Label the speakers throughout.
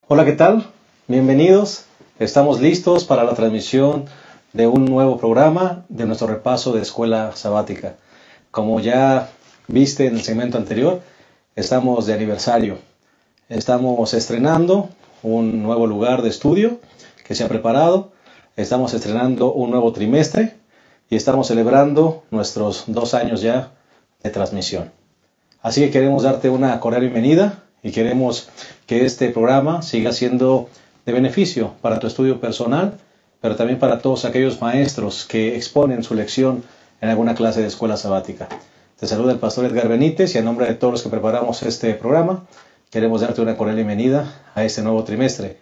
Speaker 1: Hola, ¿qué tal? Bienvenidos. Estamos listos para la transmisión de un nuevo programa de nuestro repaso de escuela sabática. Como ya viste en el segmento anterior, estamos de aniversario. Estamos estrenando un nuevo lugar de estudio que se ha preparado. Estamos estrenando un nuevo trimestre y estamos celebrando nuestros 2 años ya de transmisión. Así que queremos darte una cordial bienvenida y queremos que este programa siga siendo de beneficio para tu estudio personal, pero también para todos aquellos maestros que exponen su lección en alguna clase de escuela sabática. Te saluda el pastor Edgar Benítez y a nombre de todos los que preparamos este programa, queremos darte una cordial bienvenida a este nuevo trimestre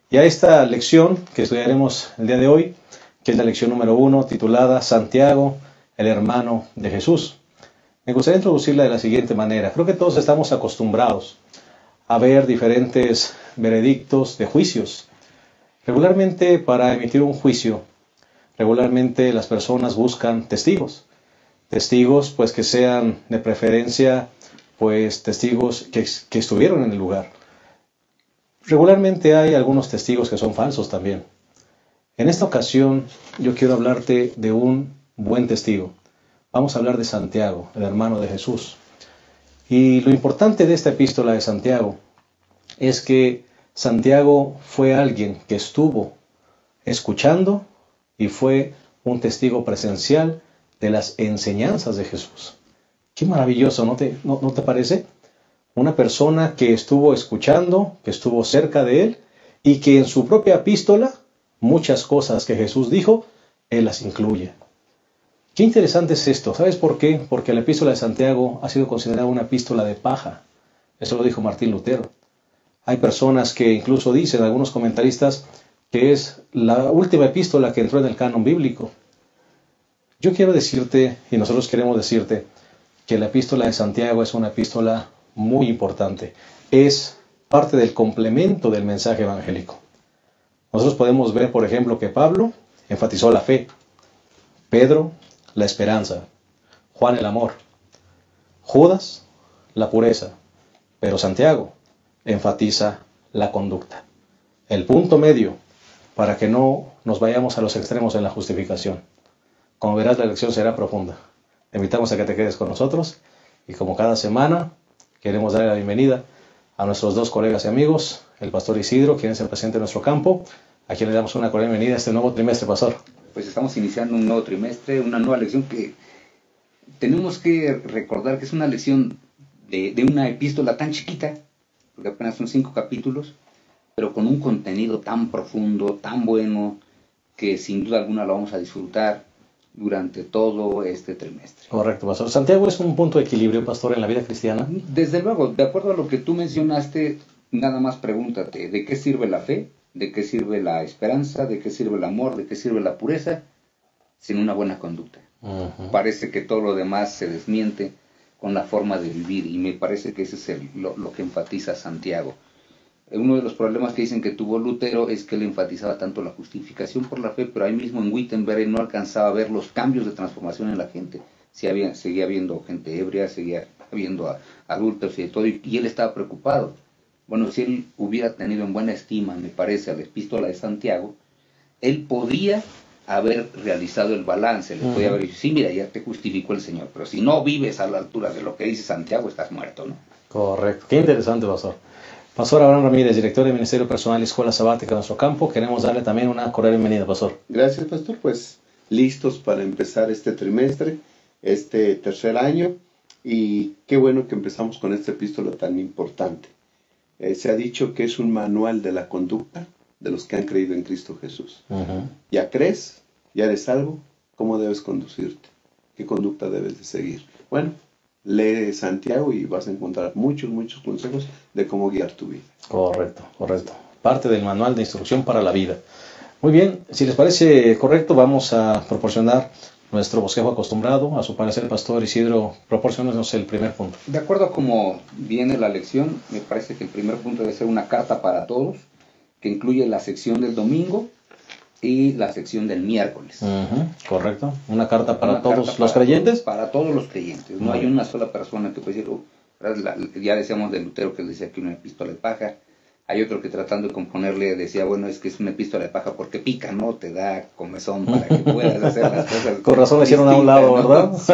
Speaker 1: y a esta lección que estudiaremos el día de hoy, que es la lección número 1, titulada Santiago, el hermano de Jesús. Me gustaría introducirla de la siguiente manera. Creo que todos estamos acostumbrados a ver diferentes veredictos de juicios. Regularmente, para emitir un juicio, regularmente las personas buscan testigos. Testigos, pues, que sean de preferencia, pues, testigos que estuvieron en el lugar. Regularmente hay algunos testigos que son falsos también. En esta ocasión, yo quiero hablarte de un buen testigo. Vamos a hablar de Santiago, el hermano de Jesús. Y lo importante de esta epístola de Santiago es que Santiago fue alguien que estuvo escuchando y fue un testigo presencial de las enseñanzas de Jesús. Qué maravilloso, ¿no te parece? Una persona que estuvo escuchando, que estuvo cerca de él y que en su propia epístola, muchas cosas que Jesús dijo, él las incluye. Qué interesante es esto. ¿Sabes por qué? Porque la epístola de Santiago ha sido considerada una epístola de paja. Eso lo dijo Martín Lutero. Hay personas que incluso dicen, algunos comentaristas, que es la última epístola que entró en el canon bíblico. Yo quiero decirte, y nosotros queremos decirte, que la epístola de Santiago es una epístola muy importante. Es parte del complemento del mensaje evangélico. Nosotros podemos ver, por ejemplo, que Pablo enfatizó la fe, Pedro la esperanza, Juan el amor, Judas la pureza, pero Santiago enfatiza la conducta. El punto medio para que no nos vayamos a los extremos en la justificación. Como verás, la lección será profunda. Te invitamos a que te quedes con nosotros y como cada semana queremos darle la bienvenida a nuestros dos colegas y amigos, el pastor Isidro, quien es el presidente de nuestro campo, a quien le damos una cordial bienvenida a este nuevo trimestre, pastor.
Speaker 2: Pues estamos iniciando un nuevo trimestre, una nueva lección que tenemos que recordar que es una lección de una epístola tan chiquita, porque apenas son 5 capítulos, pero con un contenido tan profundo, tan bueno, que sin duda alguna lo vamos a disfrutar durante todo este trimestre.
Speaker 1: Correcto, pastor. Santiago es un punto de equilibrio, pastor, en la vida cristiana.
Speaker 2: Desde luego, de acuerdo a lo que tú mencionaste, nada más pregúntate, ¿de qué sirve la fe? ¿De qué sirve la esperanza? ¿De qué sirve el amor? ¿De qué sirve la pureza? Sin una buena conducta. Parece que todo lo demás se desmiente con la forma de vivir, y me parece que ese es lo que enfatiza Santiago. Uno de los problemas que dicen que tuvo Lutero es que él enfatizaba tanto la justificación por la fe, pero ahí mismo en Wittenberg no alcanzaba a ver los cambios de transformación en la gente. Seguía habiendo gente ebria, seguía habiendo adultos y de todo, y él estaba preocupado. Bueno, si él hubiera tenido en buena estima, me parece, a la epístola de Santiago, él podría haber realizado el balance, le podía haber dicho, sí, mira, ya te justificó el Señor, pero si no vives a la altura de lo que dice Santiago, estás muerto, ¿no?
Speaker 1: Correcto. Qué interesante, pastor. Pastor Abraham Ramírez, director de Ministerio Personal y Escuela Sabática de nuestro campo, queremos darle también una cordial bienvenida, pastor.
Speaker 3: Gracias, pastor. Pues listos para empezar este trimestre, este tercer año, y qué bueno que empezamos con esta epístola tan importante. Se ha dicho que es un manual de la conducta de los que han creído en Cristo Jesús. ¿Ya crees? ¿Ya eres salvo? ¿Cómo debes conducirte? ¿Qué conducta debes de seguir? Bueno, lee Santiago y vas a encontrar muchos consejos de cómo guiar tu vida.
Speaker 1: Correcto. Parte del manual de instrucción para la vida. Muy bien, si les parece correcto, vamos a proporcionar nuestro bosquejo acostumbrado. A su parecer, pastor Isidro, proporciónenos el primer punto.
Speaker 2: De acuerdo a cómo viene la lección, me parece que el primer punto debe ser una carta para todos, que incluye la sección del domingo y la sección del miércoles.
Speaker 1: Correcto. Una carta para todos los creyentes.
Speaker 2: Para todos los creyentes. No hay una sola persona que puede decir, ya decíamos de Lutero que él decía que una epístola de paja. Hay otro que tratando de componerle decía, bueno, es que es una epístola de paja porque pica, ¿no? Te da comezón para que puedas hacer las cosas.
Speaker 1: Con razón le hicieron a un lado,
Speaker 2: ¿no?
Speaker 1: ¿verdad?
Speaker 2: Sí.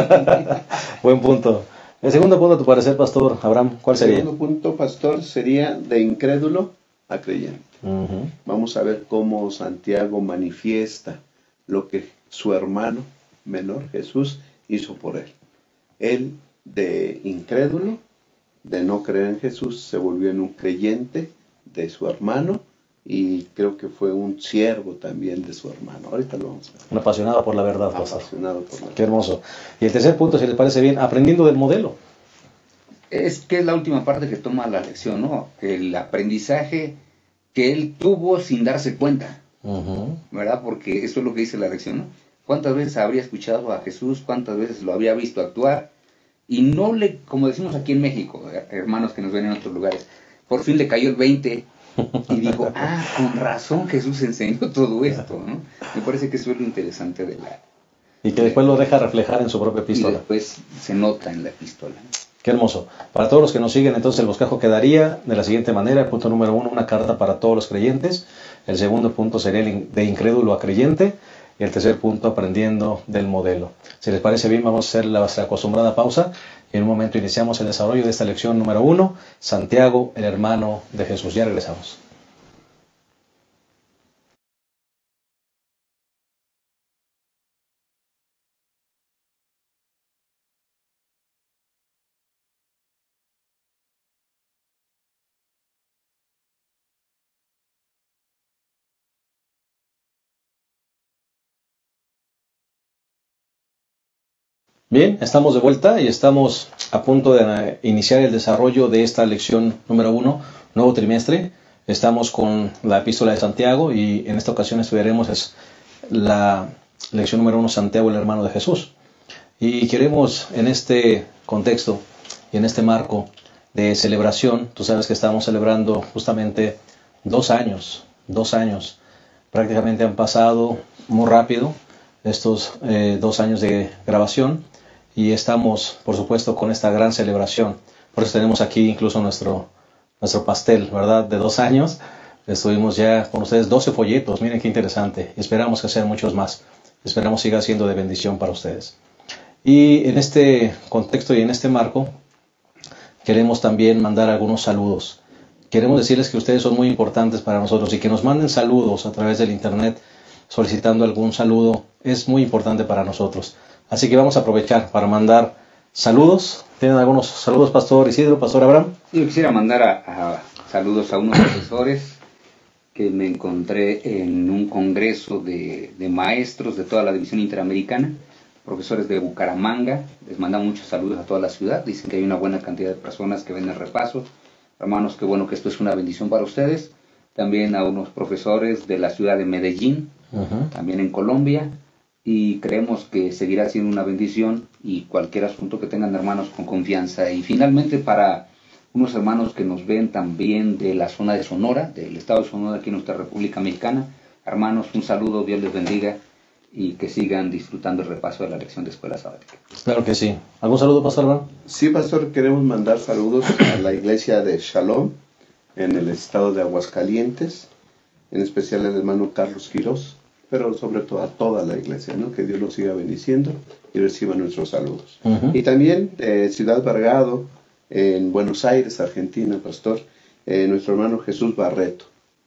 Speaker 1: Buen punto. El segundo punto, a tu parecer, pastor Abraham, ¿cuál
Speaker 3: El
Speaker 1: sería?
Speaker 3: segundo punto, pastor, sería de incrédulo a creyente. Vamos a ver cómo Santiago manifiesta lo que su hermano menor, Jesús, hizo por él. Él, de incrédulo, de no creer en Jesús, se volvió en un creyente de su hermano, y creo que fue un siervo también de su hermano. Ahorita lo vamos a ver.
Speaker 1: Un apasionado por la verdad, pastor.
Speaker 3: Apasionado por la
Speaker 1: Qué hermoso. Y el tercer punto, si les parece bien, aprendiendo del modelo.
Speaker 2: Es que es la última parte que toma la lección, ¿no? El aprendizaje que él tuvo sin darse cuenta, ¿verdad? Porque eso es lo que dice la lección, ¿no? ¿Cuántas veces habría escuchado a Jesús? ¿Cuántas veces lo había visto actuar? Y no le, como decimos aquí en México, hermanos que nos ven en otros lugares, por fin le cayó el 20 y dijo, con razón Jesús enseñó todo esto, ¿no? Me parece que eso es lo interesante de la...
Speaker 1: Y que después lo deja reflejar en su propia
Speaker 2: Y
Speaker 1: epístola.
Speaker 2: después se nota en la epístola.
Speaker 1: Qué hermoso. Para todos los que nos siguen, entonces el bosquejo quedaría de la siguiente manera. Punto número 1, una carta para todos los creyentes. El segundo punto sería de incrédulo a creyente. Y el tercer punto, aprendiendo del modelo. Si les parece bien, vamos a hacer la acostumbrada pausa. Y en un momento iniciamos el desarrollo de esta lección número 1, Santiago, el hermano de Jesús. Ya regresamos. Bien, estamos de vuelta y estamos a punto de iniciar el desarrollo de esta lección número 1, nuevo trimestre. Estamos con la epístola de Santiago y en esta ocasión estudiaremos la lección número 1, Santiago, el hermano de Jesús. Y queremos en este contexto y en este marco de celebración, tú sabes que estamos celebrando justamente 2 años, prácticamente han pasado muy rápido estos 2 años de grabación. Y estamos, por supuesto, con esta gran celebración. Por eso tenemos aquí incluso nuestro pastel, ¿verdad? De 2 años. Estuvimos ya con ustedes 12 folletos. Miren qué interesante. Esperamos que sean muchos más. Esperamos siga siendo de bendición para ustedes. Y en este contexto y en este marco, queremos también mandar algunos saludos. Queremos decirles que ustedes son muy importantes para nosotros y que nos manden saludos a través del internet solicitando algún saludo. Es muy importante para nosotros. Así que vamos a aprovechar para mandar saludos. ¿Tienen algunos saludos, Pastor Isidro, Pastor Abraham?
Speaker 2: Yo quisiera mandar saludos a unos profesores que me encontré en un congreso de maestros de toda la división interamericana, profesores de Bucaramanga. Les mandan muchos saludos a toda la ciudad. Dicen que hay una buena cantidad de personas que ven el repaso. Hermanos, qué bueno que esto es una bendición para ustedes. También a unos profesores de la ciudad de Medellín, también en Colombia. Y creemos que seguirá siendo una bendición y cualquier asunto que tengan, hermanos, con confianza. Y finalmente para unos hermanos que nos ven también de la zona de Sonora, del estado de Sonora, aquí en nuestra República Mexicana. Hermanos, un saludo, Dios les bendiga y que sigan disfrutando el repaso de la lección de Escuela Sabática.
Speaker 1: Claro que sí. ¿Algún saludo, Pastor Abraham?
Speaker 3: Sí, Pastor, queremos mandar saludos a la iglesia de Shalom en el estado de Aguascalientes, en especial al hermano Carlos Quirós, pero sobre todo a toda la iglesia, ¿no? Que Dios los siga bendiciendo y reciba nuestros saludos. Y también Ciudad Vargado, en Buenos Aires, Argentina, Pastor, nuestro hermano Jesús Barreto.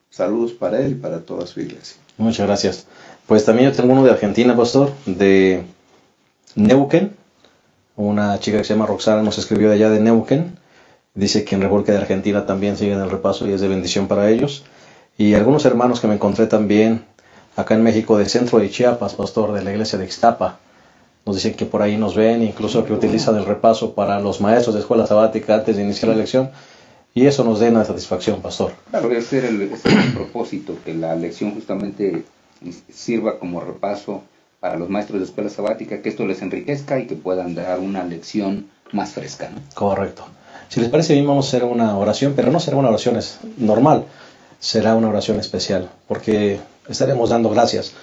Speaker 3: Saludos para él y para toda su iglesia.
Speaker 1: Muchas gracias. Pues también yo tengo uno de Argentina, Pastor, de Neuquén. Una chica que se llama Roxana nos escribió de allá de Neuquén. Dice que en República de Argentina también siguen el repaso y es de bendición para ellos. Y algunos hermanos que me encontré también acá en México, del centro de Chiapas, Pastor, de la iglesia de Ixtapa. Nos dicen que por ahí nos ven, incluso que utilizan el repaso para los maestros de escuela sabática antes de iniciar la lección. Y eso nos llena de satisfacción, Pastor.
Speaker 2: Claro, ese era el propósito, que la lección justamente sirva como repaso para los maestros de escuela sabática, que esto les enriquezca y que puedan dar una lección más fresca, ¿no?
Speaker 1: Correcto. Si les parece bien, vamos a hacer una oración, pero no será una oración normal, será una oración especial, porque estaremos dando gracias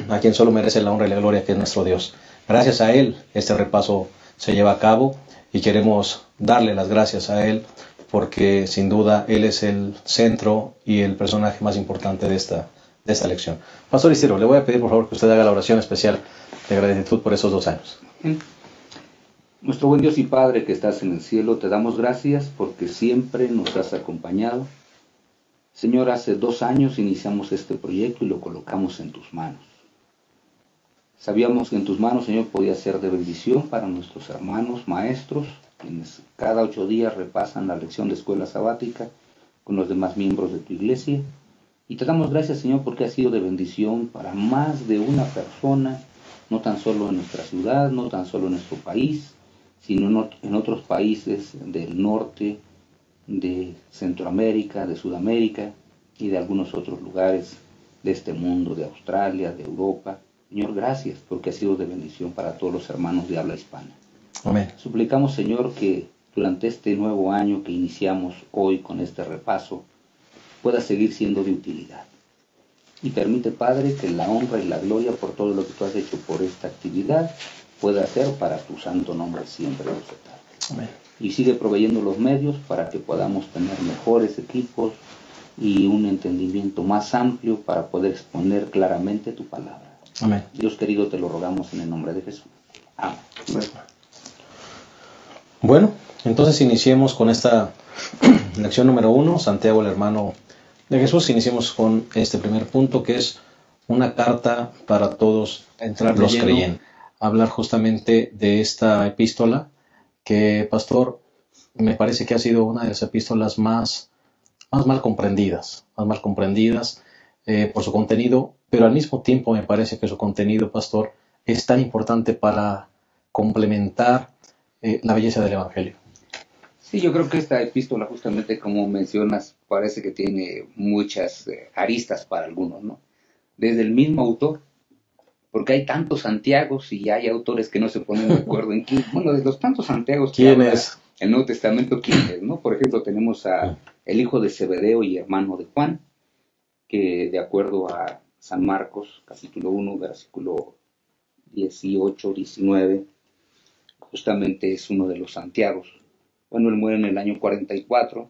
Speaker 1: a quien solo merece la honra y la gloria, que es nuestro Dios. Gracias a Él, este repaso se lleva a cabo y queremos darle las gracias a él porque sin duda él es el centro y el personaje más importante de esta lección. Pastor Isidro, le voy a pedir por favor que usted haga la oración especial de gratitud por esos 2 años.
Speaker 2: Nuestro buen Dios y Padre que estás en el cielo, te damos gracias porque siempre nos has acompañado. Señor, hace 2 años iniciamos este proyecto y lo colocamos en tus manos. Sabíamos que en tus manos, Señor, podía ser de bendición para nuestros hermanos, maestros, quienes cada 8 días repasan la lección de escuela sabática con los demás miembros de tu iglesia. Y te damos gracias, Señor, porque ha sido de bendición para más de una persona, no tan solo en nuestra ciudad, no tan solo en nuestro país, sino en otros países del norte, de Centroamérica, de Sudamérica y de algunos otros lugares de este mundo, de Australia, de Europa. Señor, gracias porque ha sido de bendición para todos los hermanos de habla hispana.
Speaker 1: Amén.
Speaker 2: Suplicamos, Señor, que durante este nuevo año que iniciamos hoy con este repaso, pueda seguir siendo de utilidad. Y permite, Padre, que la honra y la gloria por todo lo que tú has hecho por esta actividad pueda ser para tu santo nombre siempre, Dios eterno.
Speaker 1: Amén.
Speaker 2: Y sigue proveyendo los medios para que podamos tener mejores equipos y un entendimiento más amplio para poder exponer claramente tu palabra.
Speaker 1: Amén.
Speaker 2: Dios querido, te lo rogamos en el nombre de Jesús. Amén.
Speaker 1: Bueno, entonces iniciemos con esta lección número 1, Santiago el hermano de Jesús. Iniciemos con este primer punto que es una carta para todos los creyentes. Hablar justamente de esta epístola que, pastor, me parece que ha sido una de las epístolas más mal comprendidas por su contenido, pero al mismo tiempo me parece que su contenido, pastor, es tan importante para complementar la belleza del Evangelio.
Speaker 2: Sí, yo creo que esta epístola, justamente como mencionas, parece que tiene muchas aristas para algunos, ¿no? Desde el mismo autor, porque hay tantos Santiagos y hay autores que no se ponen de acuerdo en quién. Bueno, de los tantos Santiagos que
Speaker 1: ¿Quién
Speaker 2: habla
Speaker 1: es?
Speaker 2: el Nuevo Testamento, ¿quién es, no? Por ejemplo, tenemos a el hijo de Zebedeo y hermano de Juan, que de acuerdo a San Marcos, capítulo 1, versículo 18, 19, justamente es uno de los Santiagos. Bueno, él muere en el año 44,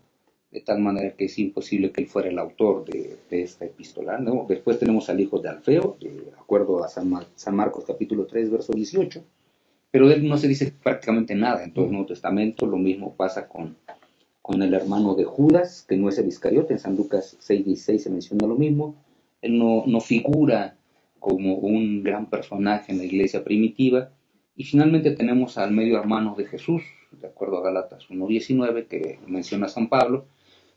Speaker 2: de tal manera que es imposible que él fuera el autor de esta epístola, ¿no? Después tenemos al hijo de Alfeo, de acuerdo a San Marcos capítulo 3, verso 18, pero de él no se dice prácticamente nada en todo el Nuevo Testamento. Lo mismo pasa con el hermano de Judas, que no es el Iscariote. En San Lucas 6:16 se menciona lo mismo. Él no figura como un gran personaje en la iglesia primitiva. Y finalmente tenemos al medio hermano de Jesús, de acuerdo a Gálatas 1:19, que menciona San Pablo.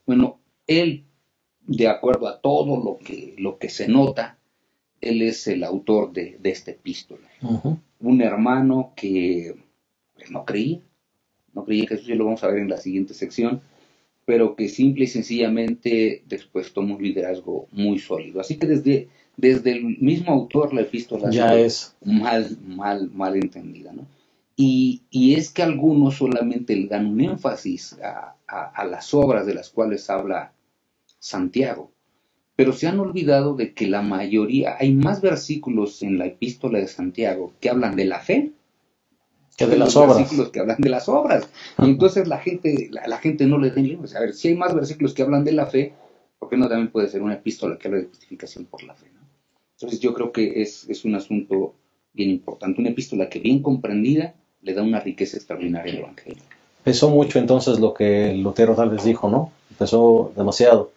Speaker 2: Bueno, él, de acuerdo a todo lo que se nota, él es el autor de esta epístola.
Speaker 1: Uh-huh.
Speaker 2: Un hermano que pues, no creía en Jesús, y lo vamos a ver en la siguiente sección, pero que simple y sencillamente después toma un liderazgo muy sólido. Así que desde el mismo autor la epístola
Speaker 1: ya es
Speaker 2: mal entendida, ¿no? Y es que algunos solamente le dan un énfasis a las obras de las cuales habla Santiago, pero se han olvidado de que la mayoría, hay más versículos en la epístola de Santiago que hablan de la fe
Speaker 1: que de las obras.
Speaker 2: Versículos que hablan de las obras. Y entonces la gente no le da libros. A ver, si hay más versículos que hablan de la fe, ¿por qué no también puede ser una epístola que habla de justificación por la fe, ¿no? Entonces yo creo que es un asunto bien importante. Una epístola que bien comprendida le da una riqueza extraordinaria al Evangelio.
Speaker 1: Pesó mucho entonces lo que Lutero tal vez dijo, ¿no? Pesó demasiado.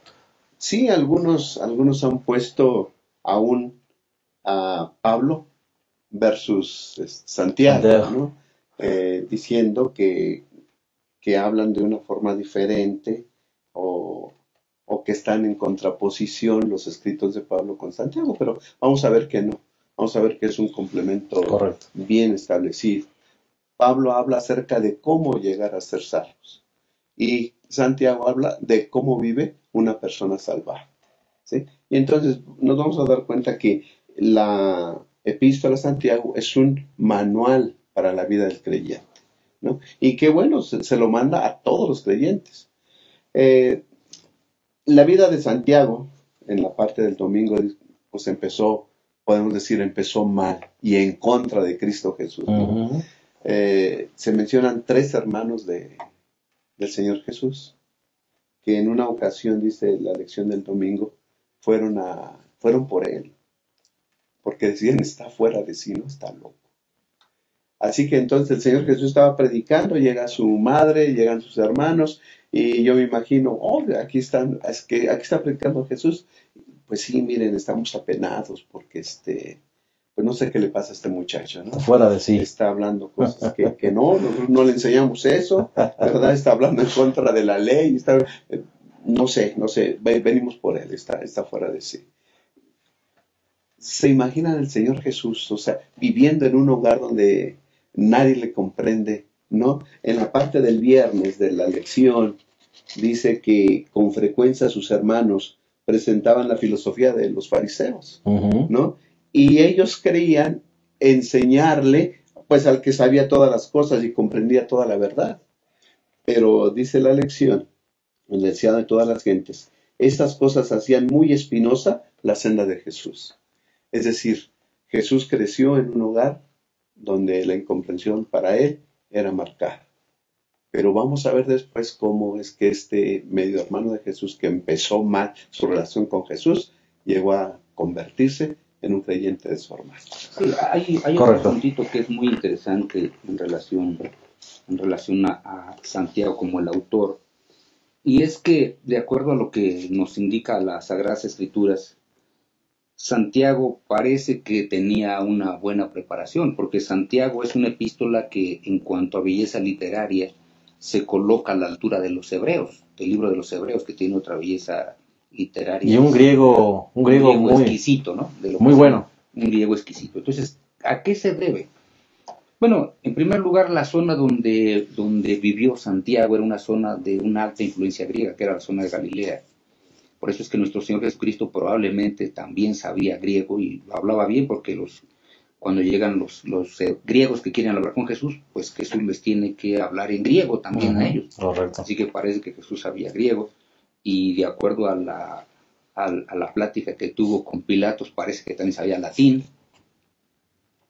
Speaker 3: Sí, algunos han puesto aún a Pablo versus Santiago, ¿no? Diciendo que hablan de una forma diferente o que están en contraposición los escritos de Pablo con Santiago, pero vamos a ver que no, vamos a ver que es un complemento
Speaker 1: correcto,
Speaker 3: bien establecido. Pablo habla acerca de cómo llegar a ser salvos y Santiago habla de cómo vive una persona salvada, ¿sí? Y entonces nos vamos a dar cuenta que la epístola a Santiago es un manual para la vida del creyente, ¿no? Y qué bueno, se lo manda a todos los creyentes. La vida de Santiago, en la parte del domingo, pues podemos decir, empezó mal y en contra de Cristo Jesús, ¿no?
Speaker 1: Uh-huh.
Speaker 3: se mencionan 3 hermanos del Señor Jesús, que en una ocasión, dice la lección del domingo, fueron por él, porque decían, está fuera de sí, no está loco. Así que entonces el Señor Jesús estaba predicando, llega su madre, llegan sus hermanos, y yo me imagino, oh, aquí está predicando Jesús. Pues sí, miren, estamos apenados porque pues no sé qué le pasa a este muchacho, ¿no?
Speaker 1: Fuera de sí.
Speaker 3: Está hablando cosas que no, nosotros no le enseñamos eso, ¿verdad? Está hablando en contra de la ley, no sé, venimos por él, está fuera de sí. ¿Se imaginan el Señor Jesús, o sea, viviendo en un hogar donde nadie le comprende, ¿no? En la parte del viernes de la lección dice que con frecuencia sus hermanos presentaban la filosofía de los fariseos, ¿no? Y ellos creían enseñarle, pues, al que sabía todas las cosas y comprendía toda la verdad. Pero dice la lección, el deseado de todas las gentes, estas cosas hacían muy espinosa la senda de Jesús. Es decir, Jesús creció en un hogar donde la incomprensión para él era marcada. Pero vamos a ver después cómo es que este medio hermano de Jesús, que empezó mal su relación con Jesús, llegó a convertirse en un creyente de su hermano.
Speaker 2: Sí, hay otro puntito que es muy interesante en relación a Santiago como el autor, y es que, de acuerdo a lo que nos indica las Sagradas Escrituras, Santiago parece que tenía una buena preparación, porque Santiago es una epístola que, en cuanto a belleza literaria, se coloca a la altura de los Hebreos, del libro de los Hebreos, que tiene otra belleza literaria.
Speaker 1: Y un griego muy
Speaker 2: exquisito, ¿no?
Speaker 1: Muy bueno.
Speaker 2: Un griego exquisito. Entonces, ¿a qué se debe? Bueno, en primer lugar, la zona donde vivió Santiago era una zona de una alta influencia griega, que era la zona de Galilea. Por eso es que nuestro Señor Jesucristo probablemente también sabía griego y lo hablaba bien, porque cuando llegan los griegos que quieren hablar con Jesús, pues Jesús les tiene que hablar en griego también a ellos.
Speaker 1: Correcto.
Speaker 2: Así que parece que Jesús sabía griego, y de acuerdo a la plática que tuvo con Pilatos, parece que también sabía latín.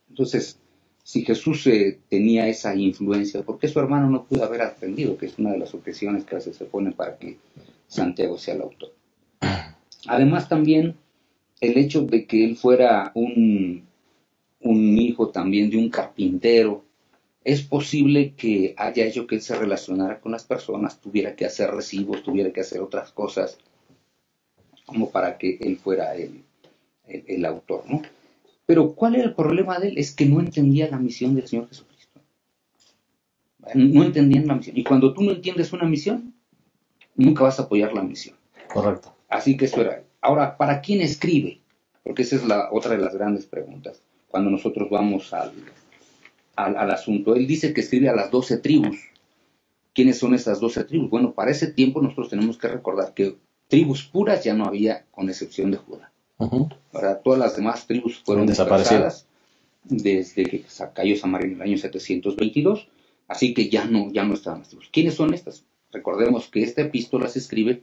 Speaker 2: Entonces, si Jesús tenía esa influencia, ¿por qué su hermano no pudo haber aprendido? Que es una de las objeciones que a veces se ponen para que Santiago sea el autor. Además, también el hecho de que él fuera un hijo también de un carpintero, es posible que haya hecho que él se relacionara con las personas, tuviera que hacer recibos, tuviera que hacer otras cosas, como para que él fuera el autor, ¿no? Pero ¿cuál era el problema de él? Es que no entendía la misión del Señor Jesucristo. No entendían la misión. Y cuando tú no entiendes una misión, nunca vas a apoyar la misión.
Speaker 1: Correcto.
Speaker 2: Así que eso era. Ahora, ¿para quién escribe? Porque esa es otra de las grandes preguntas. Cuando nosotros vamos al asunto, él dice que escribe a las 12 tribus. ¿Quiénes son esas 12 tribus? Bueno, para ese tiempo nosotros tenemos que recordar que tribus puras ya no había, con excepción de Judá. Ahora, todas las demás tribus fueron dispersadas desde que cayó Samaria en el año 722, así que ya no estaban las tribus. ¿Quiénes son estas? Recordemos que esta epístola se escribe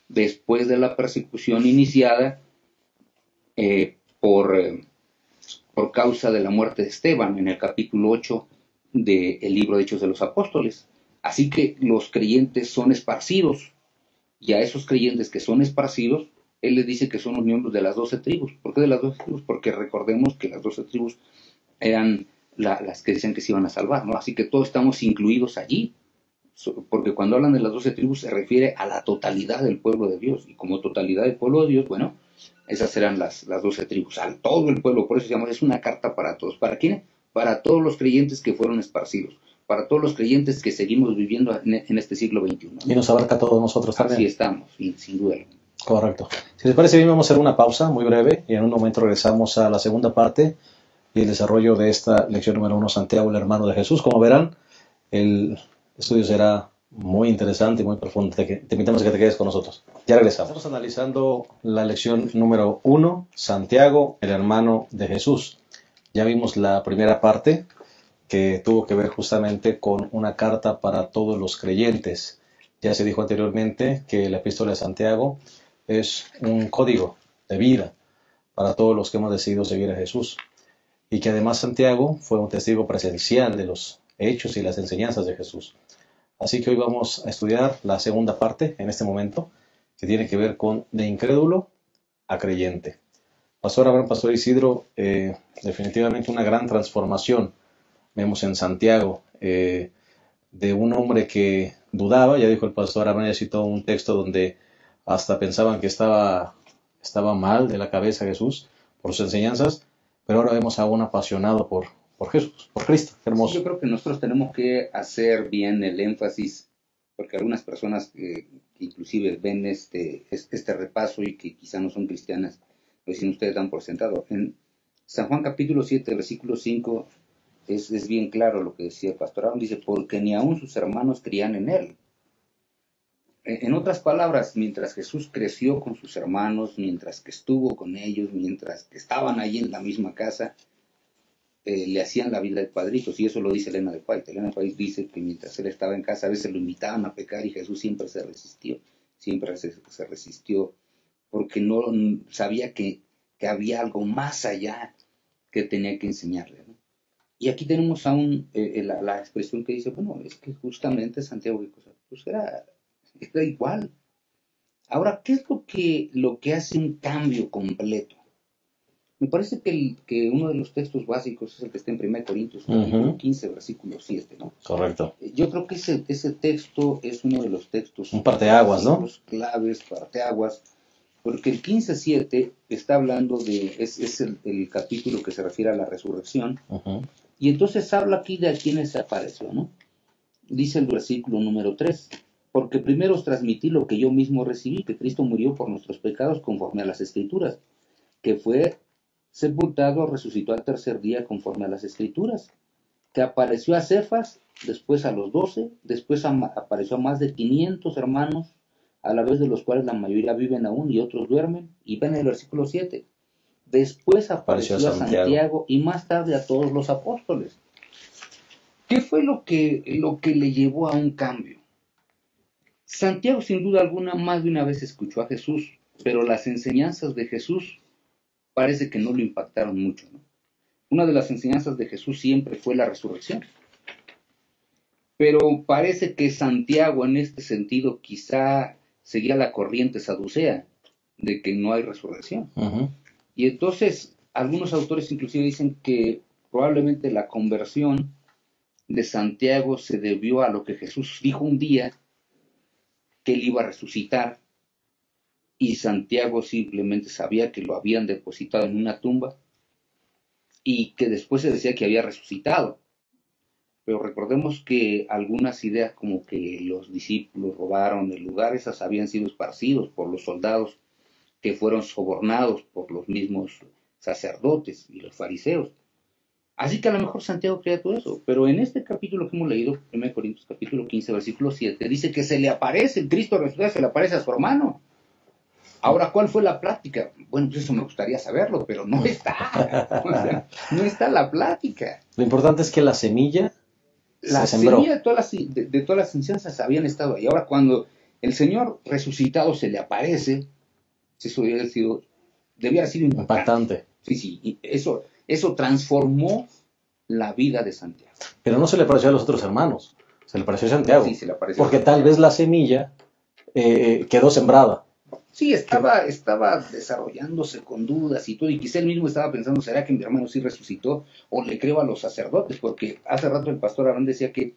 Speaker 2: después de la persecución iniciada por causa de la muerte de Esteban, en el capítulo 8 del libro de Hechos de los Apóstoles. Así que los creyentes son esparcidos, y a esos creyentes que son esparcidos, él les dice que son los miembros de las 12 tribus. ¿Por qué de las 12 tribus? Porque recordemos que las 12 tribus eran las que decían que se iban a salvar, ¿no? Así que todos estamos incluidos allí, porque cuando hablan de las 12 tribus se refiere a la totalidad del pueblo de Dios, y como totalidad del pueblo de Dios, bueno, esas eran las 12 tribus, a todo el pueblo. Por eso se llama, es una carta para todos. ¿Para quién? Para todos los creyentes que fueron esparcidos, para todos los creyentes que seguimos viviendo en este siglo XXI, ¿no?
Speaker 1: Y nos abarca a todos nosotros también.
Speaker 2: Así estamos, sin duda.
Speaker 1: Correcto. Si les parece bien, vamos a hacer una pausa muy breve y en un momento regresamos a la segunda parte y el desarrollo de esta lección número 1, Santiago, el hermano de Jesús. Como verán, el estudio será muy interesante y muy profundo. Te invitamos a que te quedes con nosotros. Ya regresamos. Estamos analizando la lección número 1, Santiago, el hermano de Jesús. Ya vimos la primera parte, que tuvo que ver justamente con una carta para todos los creyentes. Ya se dijo anteriormente que la epístola de Santiago es un código de vida para todos los que hemos decidido seguir a Jesús, y que además Santiago fue un testigo presencial de los hechos y las enseñanzas de Jesús. Así que hoy vamos a estudiar la segunda parte en este momento, que tiene que ver con de incrédulo a creyente. Pastor Abraham, Pastor Isidro, definitivamente una gran transformación vemos en Santiago, de un hombre que dudaba. Ya dijo el pastor Abraham, ya citó un texto donde hasta pensaban que estaba mal de la cabeza Jesús por sus enseñanzas, pero ahora vemos a un apasionado por Jesús, por Cristo. Qué hermoso.
Speaker 2: Sí, yo creo que nosotros tenemos que hacer bien el énfasis, porque algunas personas que inclusive ven este repaso y que quizá no son cristianas, pues si ustedes dan por sentado. En San Juan capítulo 7, versículo 5, es bien claro lo que decía el pastor Aaron, dice, porque ni aun sus hermanos creían en él. En otras palabras, mientras Jesús creció con sus hermanos, mientras que estuvo con ellos, mientras que estaban allí en la misma casa, le hacían la vida de cuadritos, y eso lo dice Elena de White. Elena de White dice que mientras él estaba en casa, a veces lo invitaban a pecar y Jesús siempre se resistió, porque no sabía que había algo más allá que tenía que enseñarle, ¿no? Y aquí tenemos aún la expresión que dice, bueno, es que justamente Santiago, pues era igual. Ahora, ¿qué es lo que hace un cambio completo? Me parece que uno de los textos básicos es el que está en 1 Corintios, capítulo 15, versículo 7, ¿no?
Speaker 1: Correcto.
Speaker 2: Yo creo que ese texto es uno de los textos...
Speaker 1: Un parteaguas, ¿no?
Speaker 2: Los claves, parteaguas, porque el 15:7 está hablando es el capítulo que se refiere a la resurrección, y entonces habla aquí de a quienes se apareció, ¿no? Dice el versículo número 3, porque primero os transmití lo que yo mismo recibí, que Cristo murió por nuestros pecados conforme a las Escrituras, que fue sepultado, resucitó al tercer día conforme a las Escrituras, que apareció a Cefas, después a los 12, después apareció a más de 500 hermanos, a la vez de los cuales la mayoría viven aún y otros duermen. Y ven el versículo 7, después apareció a Santiago y más tarde a todos los apóstoles. ¿Qué fue lo que le llevó a un cambio? Santiago, sin duda alguna, más de una vez escuchó a Jesús, pero las enseñanzas de Jesús parece que no lo impactaron mucho, ¿no? Una de las enseñanzas de Jesús siempre fue la resurrección. Pero parece que Santiago en este sentido quizá seguía la corriente saducea de que no hay resurrección. Y entonces algunos autores inclusive dicen que probablemente la conversión de Santiago se debió a lo que Jesús dijo un día, que él iba a resucitar, y Santiago simplemente sabía que lo habían depositado en una tumba y que después se decía que había resucitado. Pero recordemos que algunas ideas como que los discípulos robaron el lugar, esas habían sido esparcidos por los soldados que fueron sobornados por los mismos sacerdotes y los fariseos. Así que a lo mejor Santiago creía todo eso, pero en este capítulo que hemos leído, 1 Corintios capítulo 15, versículo 7, dice que se le aparece, el Cristo resucitado se le aparece a su hermano. Ahora, ¿cuál fue la plática? Bueno, pues eso me gustaría saberlo, pero no está. O sea, no está la plática.
Speaker 1: Lo importante es que la semilla se sembró.
Speaker 2: La semilla de todas las enseñanzas habían estado ahí. Ahora, cuando el Señor resucitado se le aparece, eso debía haber sido impactante. Sí, y eso transformó la vida de Santiago.
Speaker 1: Pero no se le apareció a los otros hermanos, se le apareció a Santiago.
Speaker 2: Sí, se le apareció.
Speaker 1: Porque tal vez la semilla quedó sembrada.
Speaker 2: Sí, estaba desarrollándose con dudas y todo, y quizá él mismo estaba pensando, ¿será que mi hermano sí resucitó? O le creo a los sacerdotes, porque hace rato el pastor Abraham decía que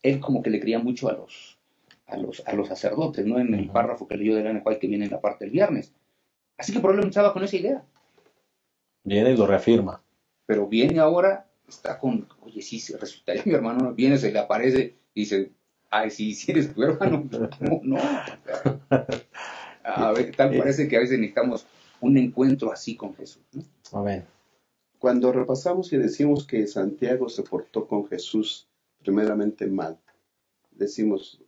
Speaker 2: él como que le creía mucho a los sacerdotes, ¿no? En el párrafo que leyó de Elena White que viene en la parte del viernes. Así que probablemente estaba con esa idea.
Speaker 1: Viene y lo reafirma.
Speaker 2: Pero viene ahora, está con, oye, sí, se resucitaría mi hermano, viene, se le aparece y dice, ay, sí, sí eres tu hermano. No. A ver, tal parece que a veces necesitamos un encuentro así con Jesús, ¿no?
Speaker 1: Amén.
Speaker 3: Cuando repasamos y decimos que Santiago se portó con Jesús primeramente mal, decimos,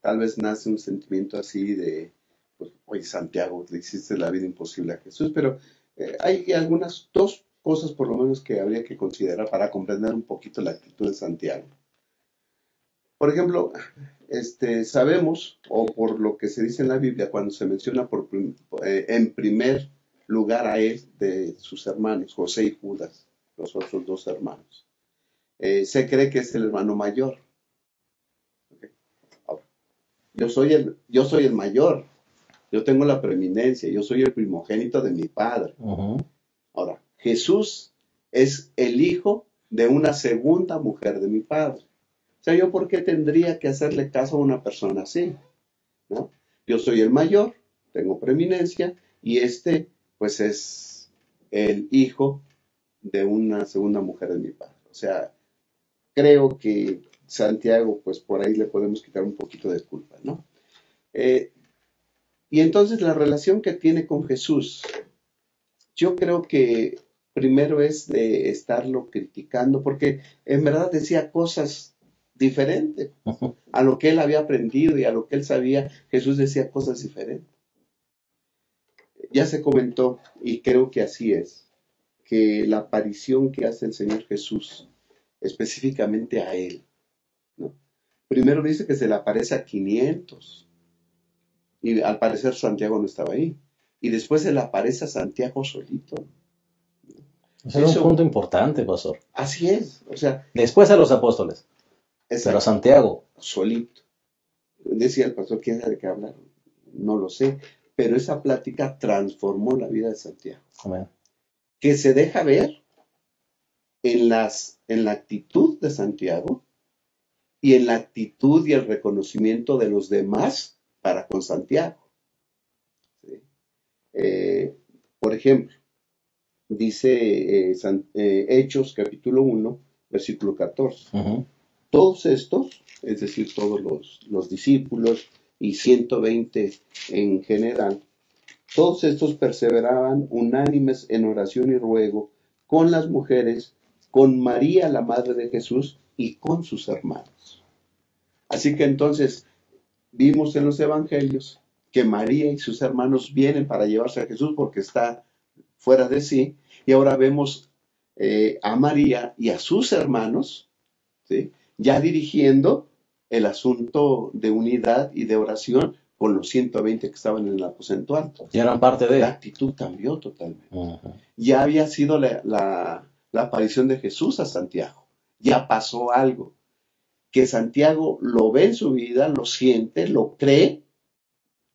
Speaker 3: tal vez nace un sentimiento así de, pues, oye, Santiago, le hiciste la vida imposible a Jesús, pero hay algunas dos cosas por lo menos que habría que considerar para comprender un poquito la actitud de Santiago. Por ejemplo, sabemos, o por lo que se dice en la Biblia, cuando se menciona en primer lugar a él de sus hermanos, José y Judas, los otros dos hermanos. se cree que es el hermano mayor. ¿Ok? Ahora, yo soy el mayor, yo tengo la preeminencia, yo soy el primogénito de mi padre. Ahora, Jesús es el hijo de una segunda mujer de mi padre. O sea, ¿yo por qué tendría que hacerle caso a una persona así? ¿No? Yo soy el mayor, tengo preeminencia, y pues es el hijo de una segunda mujer de mi padre. O sea, creo que Santiago, pues por ahí le podemos quitar un poquito de culpa, ¿no? Y entonces la relación que tiene con Jesús, yo creo que primero es de estarlo criticando, porque en verdad decía cosas diferentes a lo que él había aprendido y a lo que él sabía. Jesús decía cosas diferentes. Ya se comentó, y creo que así es, que la aparición que hace el Señor Jesús específicamente a él, ¿no? Primero dice que se le aparece a 500, y al parecer Santiago no estaba ahí. Y después se le aparece a Santiago solito.
Speaker 1: Ese es un punto importante, pastor.
Speaker 3: Así es, o sea.
Speaker 1: Después a los apóstoles, pero a Santiago.
Speaker 3: Solito. Decía el pastor, ¿quién sabe de qué hablar? No lo sé, pero esa plática transformó la vida de Santiago.
Speaker 1: Amén.
Speaker 3: Que se deja ver en la actitud de Santiago y en la actitud y el reconocimiento de los demás para con Santiago. ¿Sí? Por ejemplo, dice Hechos capítulo 1, versículo 14. Todos estos, es decir, todos los discípulos y 120 en general, todos estos perseveraban unánimes en oración y ruego con las mujeres, con María, la madre de Jesús, y con sus hermanos. Así que entonces vimos en los evangelios que María y sus hermanos vienen para llevarse a Jesús porque está fuera de sí, y ahora vemos a María y a sus hermanos, ¿sí?, ya dirigiendo el asunto de unidad y de oración con los 120 que estaban en el aposento alto.
Speaker 1: Ya eran parte de...
Speaker 3: La actitud cambió totalmente. Ya había sido la aparición de Jesús a Santiago. Ya pasó algo. Que Santiago lo ve en su vida, lo siente, lo cree,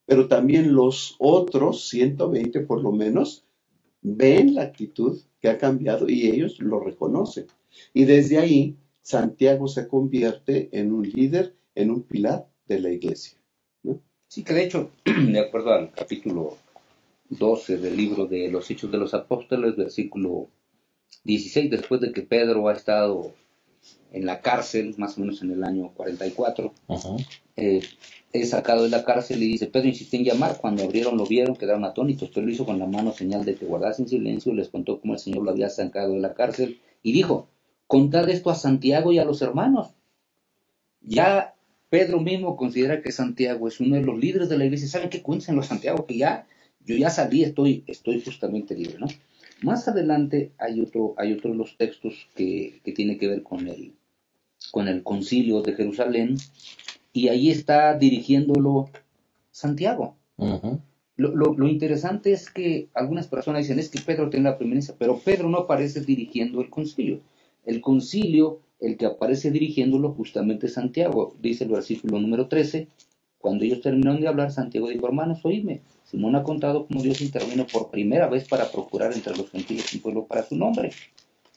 Speaker 3: pero también los otros 120 por lo menos ven la actitud que ha cambiado y ellos lo reconocen. Y desde ahí Santiago se convierte en un líder, en un pilar de la iglesia, ¿no?
Speaker 2: Sí, que de hecho, de acuerdo al capítulo 12 del libro de los Hechos de los Apóstoles, versículo 16, después de que Pedro ha estado en la cárcel, más o menos en el año 44, es sacado de la cárcel y dice, Pedro insistió en llamar, cuando abrieron lo vieron, quedaron atónitos, pero lo hizo con la mano señal de que guardasen silencio, les contó cómo el Señor lo había sacado de la cárcel y dijo, contad esto a Santiago y a los hermanos. Ya Pedro mismo considera que Santiago es uno de los líderes de la iglesia. ¿Saben qué? Cuéntenlo a Santiago, que yo ya salí, estoy justamente libre, ¿no? Más adelante hay otro de los textos que tiene que ver con el concilio de Jerusalén, y ahí está dirigiéndolo Santiago. Lo interesante es que algunas personas dicen, es que Pedro tiene la preeminencia, pero Pedro no aparece dirigiendo el concilio. El concilio, el que aparece dirigiéndolo justamente es Santiago. Dice el versículo número 13, cuando ellos terminaron de hablar, Santiago dijo, hermanos, oídme, Simón ha contado cómo Dios intervino por primera vez para procurar entre los gentiles un pueblo para su nombre.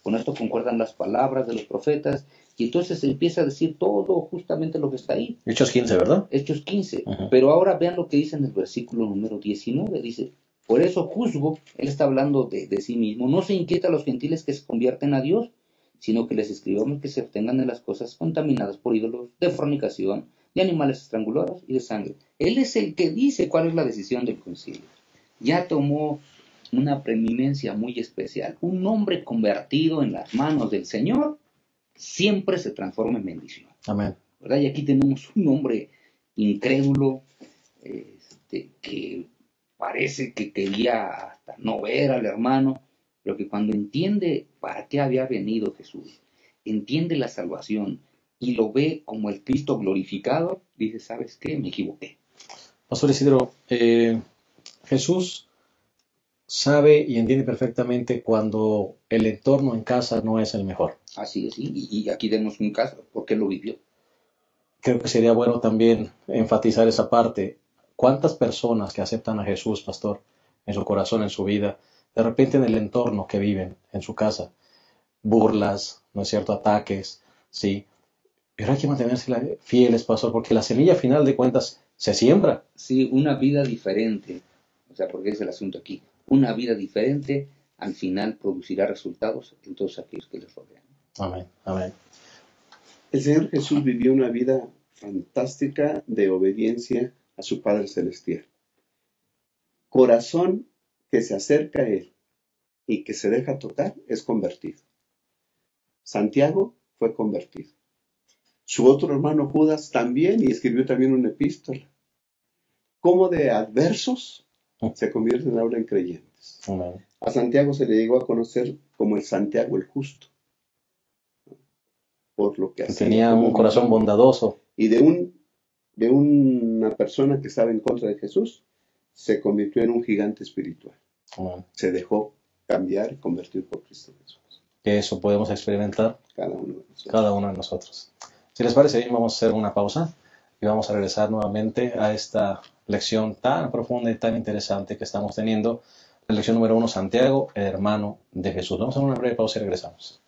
Speaker 2: Con esto concuerdan las palabras de los profetas, y entonces empieza a decir todo justamente lo que está ahí.
Speaker 1: Hechos 15, ¿verdad?
Speaker 2: Hechos 15. Pero ahora vean lo que dice en el versículo número 19. Dice, por eso juzgo, él está hablando de sí mismo, no se inquieta a los gentiles que se convierten a Dios, sino que les escribamos que se abstengan de las cosas contaminadas por ídolos, de fornicación, de animales estrangulados y de sangre. Él es el que dice cuál es la decisión del concilio. Ya tomó una preeminencia muy especial. Un hombre convertido en las manos del Señor siempre se transforma en bendición.
Speaker 1: Amén.
Speaker 2: ¿Verdad? Y aquí tenemos un hombre incrédulo, que parece que quería hasta no ver al hermano, pero que cuando entiende para qué había venido Jesús, entiende la salvación y lo ve como el Cristo glorificado, dice, ¿sabes qué? Me equivoqué.
Speaker 1: Pastor Isidro, Jesús sabe y entiende perfectamente cuando el entorno en casa no es el mejor.
Speaker 2: Así es, y aquí tenemos un caso, porque lo vivió.
Speaker 1: Creo que sería bueno también enfatizar esa parte. ¿Cuántas personas que aceptan a Jesús, pastor, en su corazón, en su vida, de repente en el entorno que viven, en su casa, burlas, ¿no es cierto?, ataques, ¿sí? Pero hay que mantenerse fieles, pastor, porque la semilla, a final de cuentas, se siembra.
Speaker 2: Sí, una vida diferente, o sea, porque es el asunto aquí. Una vida diferente al final producirá resultados en todos aquellos que les rodean.
Speaker 1: Amén, amén.
Speaker 3: El Señor Jesús vivió una vida fantástica de obediencia a su Padre Celestial. Corazón que se acerca a Él y que se deja tocar es convertido. Santiago fue convertido. Su otro hermano Judas también, y escribió también una epístola. Cómo de adversos se convierten ahora en creyentes.
Speaker 1: Amén.
Speaker 3: A Santiago se le llegó a conocer como el Santiago el Justo, por lo que hacía.
Speaker 1: Tenía un corazón bondadoso.
Speaker 3: Y de una persona que estaba en contra de Jesús, se convirtió en un gigante espiritual.
Speaker 1: Amén.
Speaker 3: Se dejó cambiar y convertir por Cristo Jesús.
Speaker 1: Eso podemos experimentar
Speaker 3: Cada uno de nosotros.
Speaker 1: cada uno de nosotros. Si les parece bien, vamos a hacer una pausa y vamos a regresar nuevamente a esta lección tan profunda y tan interesante que estamos teniendo. La lección número 1, Santiago, el hermano de Jesús. Vamos a hacer una breve pausa y regresamos.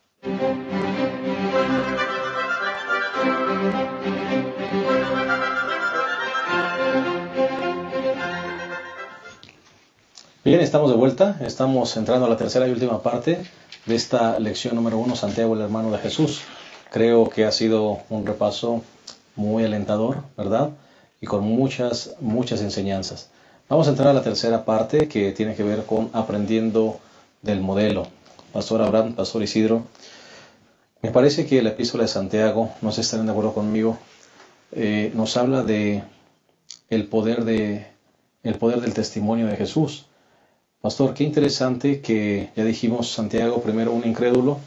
Speaker 1: Bien, estamos de vuelta. Estamos entrando a la tercera y última parte de esta lección número 1, Santiago, el hermano de Jesús. Creo que ha sido un repaso muy alentador, ¿verdad? Y con muchas enseñanzas. Vamos a entrar a la tercera parte que tiene que ver con aprendiendo del modelo. Pastor Abraham, Pastor Isidro, me parece que la epístola de Santiago, no sé si estarán de acuerdo conmigo, nos habla de el poder del testimonio de Jesús. Pastor, qué interesante que, ya dijimos, Santiago, primero un incrédulo,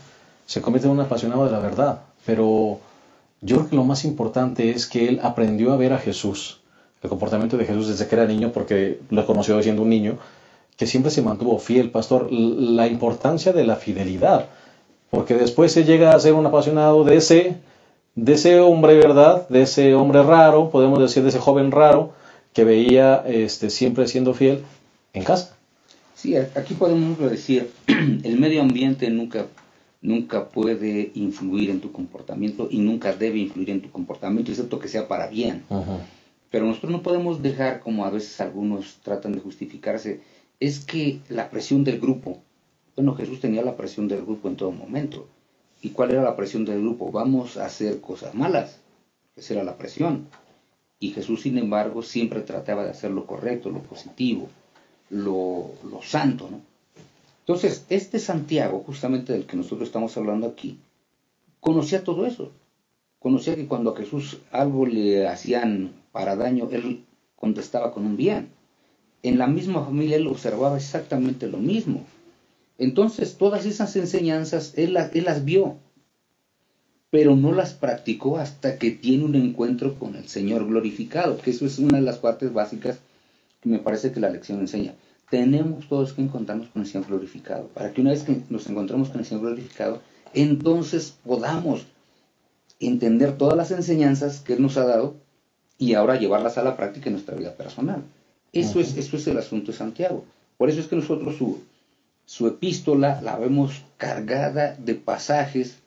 Speaker 1: se convierte en un apasionado de la verdad, pero yo creo que lo más importante es que él aprendió a ver a Jesús, el comportamiento de Jesús desde que era niño, porque lo conoció siendo un niño, que siempre se mantuvo fiel, pastor, la importancia de la fidelidad, porque después se llega a ser un apasionado de ese hombre, ¿verdad? De ese hombre raro, podemos decir, de ese joven raro, que veía siempre siendo fiel en casa.
Speaker 2: Sí, aquí podemos decir, el medio ambiente nunca puede influir en tu comportamiento y nunca debe influir en tu comportamiento, excepto que sea para bien.
Speaker 1: Uh-huh.
Speaker 2: Pero nosotros no podemos dejar, como a veces algunos tratan de justificarse, es que la presión del grupo. Bueno, Jesús tenía la presión del grupo en todo momento. ¿Y cuál era la presión del grupo? Vamos a hacer cosas malas. Esa era la presión. Y Jesús, sin embargo, siempre trataba de hacer lo correcto, lo positivo, lo santo, ¿no? Entonces, este Santiago, justamente del que nosotros estamos hablando aquí, conocía todo eso. Conocía que cuando a Jesús algo le hacían para daño, él contestaba con un bien. En la misma familia él observaba exactamente lo mismo. Entonces, todas esas enseñanzas él las vio, pero no las practicó hasta que tiene un encuentro con el Señor glorificado, que eso es una de las partes básicas que me parece que la lección enseña. Tenemos todos que encontrarnos con el Señor glorificado, para que una vez que nos encontremos con el Señor glorificado, entonces podamos entender todas las enseñanzas que Él nos ha dado y ahora llevarlas a la práctica en nuestra vida personal. Eso es el asunto de Santiago. Por eso es que nosotros su epístola la vemos cargada de pasajes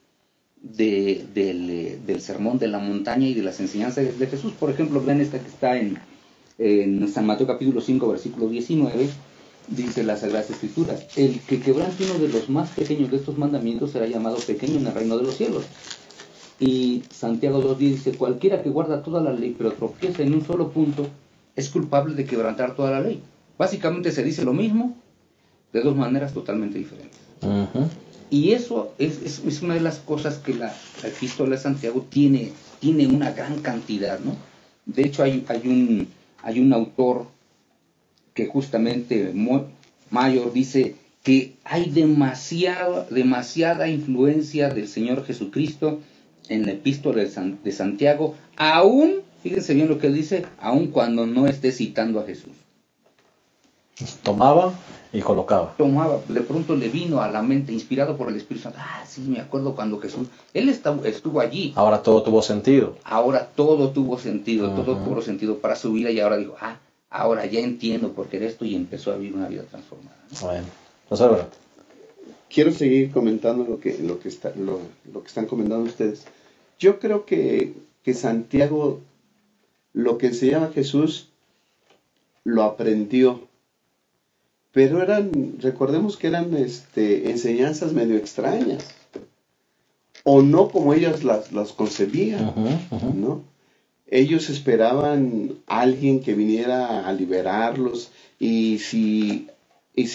Speaker 2: del sermón de la montaña y de las enseñanzas de Jesús. Por ejemplo, ven esta que está en San Mateo capítulo 5, versículo 19, dice las Sagradas Escrituras: el que quebrante uno de los más pequeños de estos mandamientos será llamado pequeño en el reino de los cielos. Y Santiago 2.10 dice: cualquiera que guarda toda la ley pero tropieza en un solo punto es culpable de quebrantar toda la ley. Básicamente se dice lo mismo de dos maneras totalmente diferentes.
Speaker 1: Uh-huh.
Speaker 2: Y eso es una de las cosas que la epístola de Santiago tiene una gran cantidad, ¿no? De hecho hay un autor que justamente, Mayor, dice que hay demasiada influencia del Señor Jesucristo en la epístola de Santiago, aún, fíjense bien lo que él dice, aún cuando no esté citando a Jesús.
Speaker 1: Tomaba y colocaba.
Speaker 2: Tomaba, de pronto le vino a la mente, inspirado por el Espíritu Santo, sí, me acuerdo cuando Jesús, él estuvo allí.
Speaker 1: Ahora todo tuvo sentido.
Speaker 2: Ahora todo tuvo sentido, todo
Speaker 1: Ujú.
Speaker 2: tuvo sentido para su vida y ahora dijo, ahora ya entiendo por qué era esto y empezó a vivir una vida transformada, ¿no?
Speaker 1: Bueno, pues ahora,
Speaker 3: Quiero seguir comentando lo que están comentando ustedes. Yo creo que Santiago, lo que enseñaba Jesús, lo aprendió. Pero recordemos que eran enseñanzas medio extrañas. O no como ellos las concebían, ¿no? Ellos esperaban a alguien que viniera a liberarlos. Y si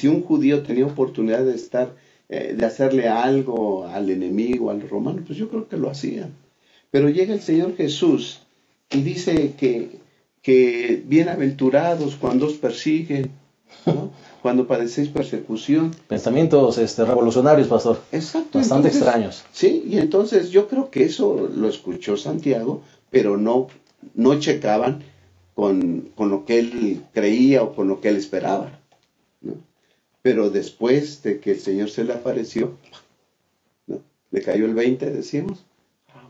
Speaker 3: un judío tenía oportunidad de hacerle algo al enemigo, al romano, pues yo creo que lo hacían. Pero llega el Señor Jesús y dice que bienaventurados cuando os persiguen, ¿no? Cuando padecéis persecución.
Speaker 1: pensamientos revolucionarios, pastor.
Speaker 3: Exacto.
Speaker 1: Bastante
Speaker 3: Entonces,
Speaker 1: extraños.
Speaker 3: sí, y entonces yo creo que eso lo escuchó Santiago, pero no checaban con lo que él creía o con lo que él esperaba, ¿no? Pero después de que el Señor se le apareció, ¿no? Le cayó el 20, decimos.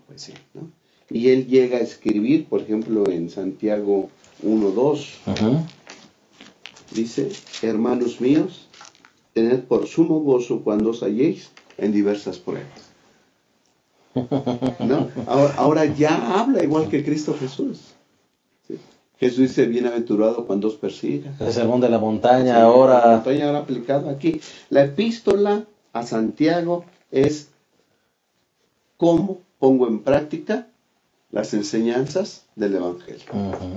Speaker 3: Pues sí, ¿no? Y él llega a escribir, por ejemplo, en Santiago 1:2, dice, hermanos míos, tened por sumo gozo cuando os halléis en diversas pruebas. ¿No? Ahora ya habla igual que Cristo Jesús. ¿Sí? Jesús dice, bienaventurado cuando os persigan.
Speaker 1: El sermón de la montaña,
Speaker 3: Sí,
Speaker 1: ahora.
Speaker 3: la montaña ahora aplicado aquí. La epístola a Santiago es cómo pongo en práctica las enseñanzas del Evangelio.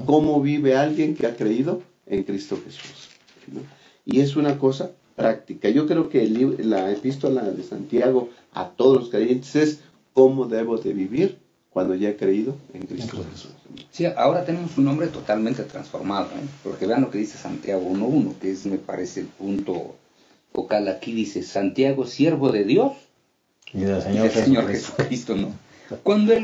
Speaker 3: Cómo vive alguien que ha creído en Cristo Jesús, ¿no? Y es una cosa práctica. Yo creo que la epístola de Santiago a todos los creyentes es cómo debo de vivir cuando ya he creído en Cristo Jesús.
Speaker 2: Sí, ahora tenemos un hombre totalmente transformado, ¿eh? Porque vean lo que dice Santiago 1:1, que es, me parece, el punto focal aquí. Dice, Santiago, siervo de Dios
Speaker 1: Y del
Speaker 2: Señor Jesucristo, ¿no? Cuando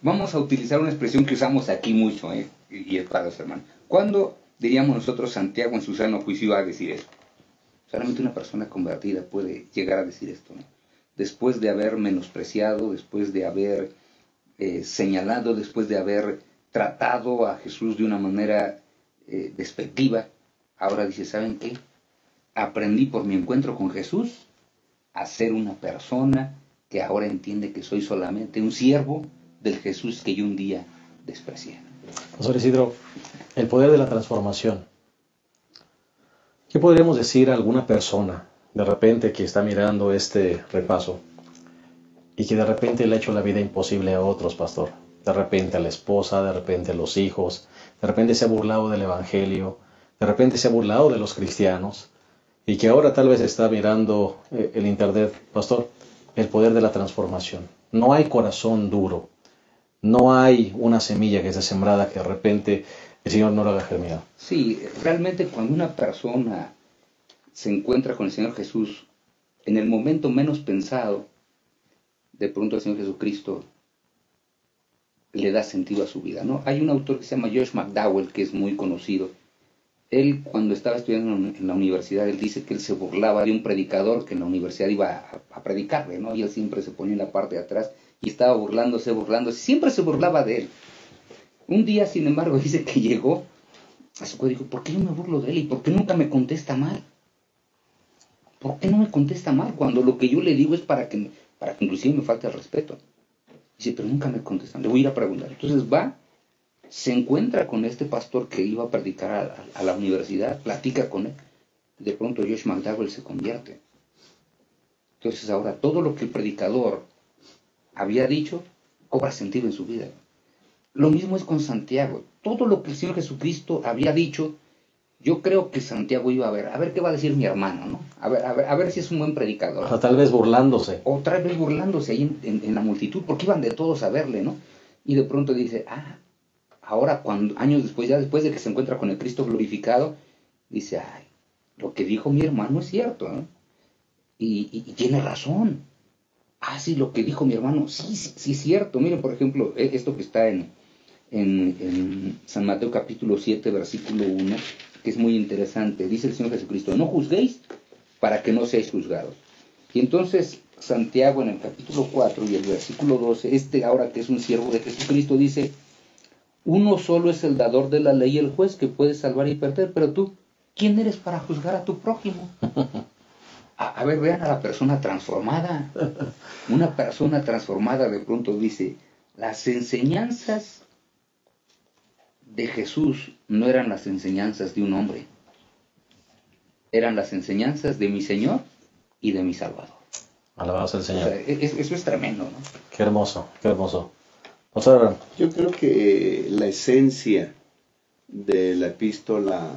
Speaker 2: vamos a utilizar una expresión que usamos aquí mucho, y es para los hermanos. ¿Cuándo diríamos nosotros Santiago en su sano juicio iba a decir esto? Solamente una persona convertida puede llegar a decir esto, ¿no? Después de haber menospreciado, después de haber señalado, después de haber tratado a Jesús de una manera despectiva, ahora dice, ¿saben qué? Aprendí por mi encuentro con Jesús a ser una persona que ahora entiende que soy solamente un siervo del Jesús que yo un día desprecié.
Speaker 1: Pastor Isidro, el poder de la transformación. ¿Qué podríamos decir a alguna persona de repente que está mirando este repaso y que de repente le ha hecho la vida imposible a otros, pastor? De repente a la esposa, de repente a los hijos, de repente se ha burlado del Evangelio, de repente se ha burlado de los cristianos y que ahora tal vez está mirando el internet, pastor, el poder de la transformación. No hay corazón duro, no hay una semilla que esté sembrada que de repente el Señor no lo haga germinar.
Speaker 2: Sí, realmente cuando una persona se encuentra con el Señor Jesús, en el momento menos pensado, de pronto el Señor Jesucristo le da sentido a su vida, ¿no? Hay un autor que se llama Josh McDowell, que es muy conocido. Él, cuando estaba estudiando en la universidad, él dice que él se burlaba de un predicador que en la universidad iba a predicarle, ¿no? Y él siempre se ponía en la parte de atrás y estaba burlándose, siempre se burlaba de él. Un día, sin embargo, dice que llegó a su código, ¿por qué yo me burlo de él? ¿Y por qué nunca me contesta mal? ¿Por qué no me contesta mal cuando lo que yo le digo es para que inclusive me falte el respeto? Dice, pero nunca me contestan, le voy a ir a preguntar. Entonces va, se encuentra con este pastor que iba a predicar a la universidad, platica con él. De pronto Josh McDowell se convierte. Entonces ahora todo lo que el predicador había dicho cobra sentido en su vida. Lo mismo es con Santiago. Todo lo que el Señor Jesucristo había dicho, yo creo que Santiago iba a ver qué va a decir mi hermano, ¿no? A ver si es un buen predicador.
Speaker 1: O tal vez burlándose.
Speaker 2: O tal vez burlándose ahí en la multitud, porque iban de todos a verle, ¿no? Y de pronto dice, ahora años después, ya después de que se encuentra con el Cristo glorificado, dice, lo que dijo mi hermano es cierto, ¿no? Y tiene razón. Sí, lo que dijo mi hermano, sí es cierto. Miren, por ejemplo, esto que está en en San Mateo capítulo 7, versículo 1, que es muy interesante. Dice el Señor Jesucristo: no juzguéis para que no seáis juzgados. Y entonces Santiago en el capítulo 4 y el versículo 12, ahora que es un siervo de Jesucristo, dice: uno solo es el dador de la ley y el juez, que puede salvar y perder, pero tú, ¿quién eres para juzgar a tu prójimo? A ver, vean a la persona transformada. Una persona transformada de pronto dice: las enseñanzas de Jesús no eran las enseñanzas de un hombre, eran las enseñanzas de mi Señor y de mi Salvador.
Speaker 1: Alabado sea el Señor.
Speaker 2: O sea, eso es tremendo, ¿no?
Speaker 1: Qué hermoso, qué hermoso. Pastor Abraham.
Speaker 3: Yo creo que la esencia de la epístola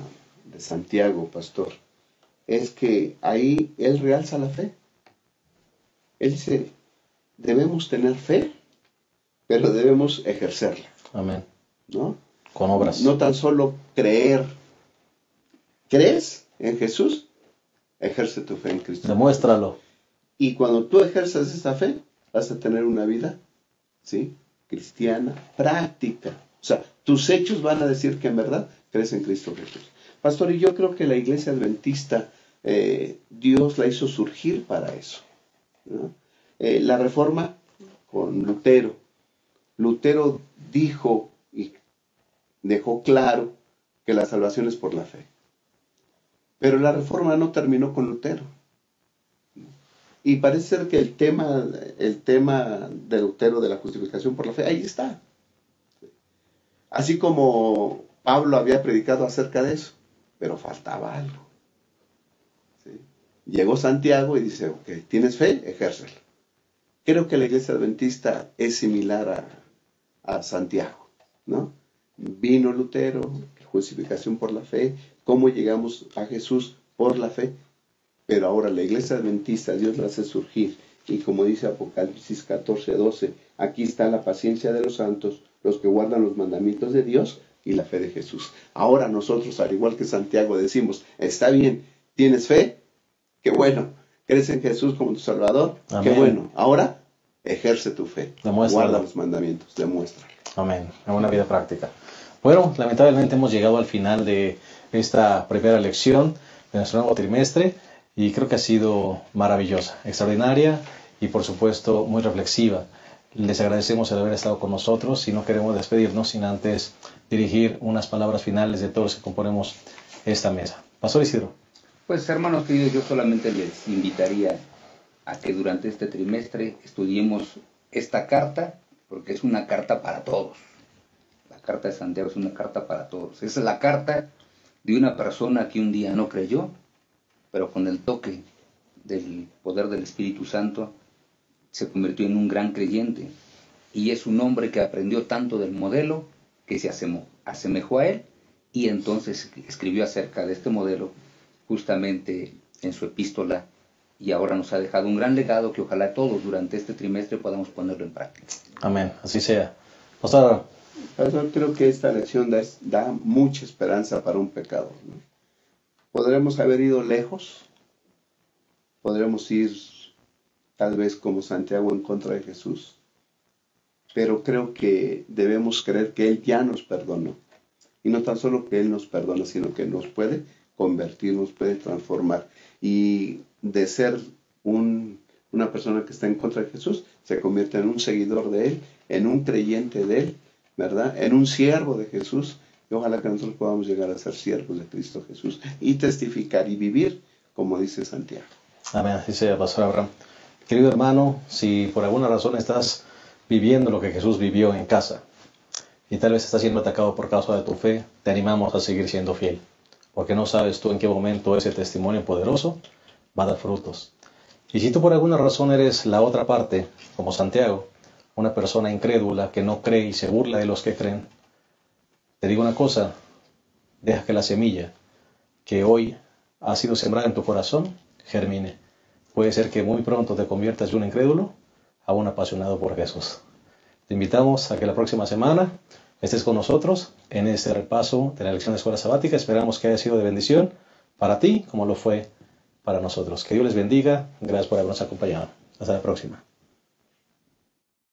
Speaker 3: de Santiago, pastor, es que ahí él realza la fe. Él dice, debemos tener fe, pero debemos ejercerla.
Speaker 1: Amén.
Speaker 3: ¿No?
Speaker 1: Con obras.
Speaker 3: No tan solo creer. ¿Crees en Jesús? Ejerce tu fe en Cristo.
Speaker 1: Demuéstralo.
Speaker 3: Y cuando tú ejerzas esa fe, vas a tener una vida, ¿sí?, cristiana, práctica. O sea, tus hechos van a decir que en verdad crees en Cristo Jesús. Pastor, y yo creo que la iglesia adventista, Dios la hizo surgir para eso, ¿no? La reforma con Lutero. Lutero dijo y dejó claro que la salvación es por la fe. Pero la reforma no terminó con Lutero. Y parece ser que el tema de Lutero de la justificación por la fe, ahí está. Así como Pablo había predicado acerca de eso, pero faltaba algo. ¿Sí? Llegó Santiago y dice, ok, ¿tienes fe? Ejércela. Creo que la iglesia adventista es similar a Santiago, ¿no? Vino Lutero, justificación por la fe, cómo llegamos a Jesús por la fe. Pero ahora la iglesia adventista, Dios la hace surgir. Y como dice Apocalipsis 14:12, aquí está la paciencia de los santos, los que guardan los mandamientos de Dios y la fe de Jesús. Ahora nosotros, al igual que Santiago, decimos, está bien, ¿tienes fe? Qué bueno. ¿Crees en Jesús como tu Salvador?
Speaker 1: Amén.
Speaker 3: Qué bueno. Ahora, ejerce tu fe.
Speaker 1: Demuéstralo.
Speaker 3: Guarda los mandamientos, demuéstralo.
Speaker 1: Amén. En una vida práctica. Bueno, lamentablemente hemos llegado al final de esta primera lección de nuestro nuevo trimestre. Y creo que ha sido maravillosa, extraordinaria y por supuesto muy reflexiva. Les agradecemos el haber estado con nosotros y no queremos despedirnos sin antes dirigir unas palabras finales de todos los que componemos esta mesa. Pastor Isidro.
Speaker 2: Pues hermanos queridos, yo solamente les invitaría a que durante este trimestre estudiemos esta carta, porque es una carta para todos. La carta de Santiago es una carta para todos. Es la carta de una persona que un día no creyó, pero con el toque del poder del Espíritu Santo se convirtió en un gran creyente, y es un hombre que aprendió tanto del modelo que se asemejó a él, y entonces escribió acerca de este modelo justamente en su epístola, y ahora nos ha dejado un gran legado que ojalá todos durante este trimestre podamos ponerlo en práctica.
Speaker 1: Amén, así sea. Pastor.
Speaker 3: Pastor, creo que esta lección da mucha esperanza para un pecador, ¿no? Podremos haber ido lejos, podremos ir tal vez como Santiago en contra de Jesús, pero creo que debemos creer que Él ya nos perdonó. Y no tan solo que Él nos perdona, sino que nos puede convertir, nos puede transformar. Y de ser una persona que está en contra de Jesús, se convierte en un seguidor de Él, en un creyente de Él, ¿verdad? En un siervo de Jesús. Y ojalá que nosotros podamos llegar a ser siervos de Cristo Jesús y testificar y vivir como dice Santiago.
Speaker 1: Amén, así sea, Pastor Abraham. Querido hermano, si por alguna razón estás viviendo lo que Jesús vivió en casa y tal vez estás siendo atacado por causa de tu fe, te animamos a seguir siendo fiel, porque no sabes tú en qué momento ese testimonio poderoso va a dar frutos. Y si tú por alguna razón eres la otra parte, como Santiago, una persona incrédula que no cree y se burla de los que creen, te digo una cosa, deja que la semilla que hoy ha sido sembrada en tu corazón germine. Puede ser que muy pronto te conviertas de un incrédulo a un apasionado por Jesús. Te invitamos a que la próxima semana estés con nosotros en este repaso de la lección de escuela sabática. Esperamos que haya sido de bendición para ti como lo fue para nosotros. Que Dios les bendiga. Gracias por habernos acompañado. Hasta la próxima.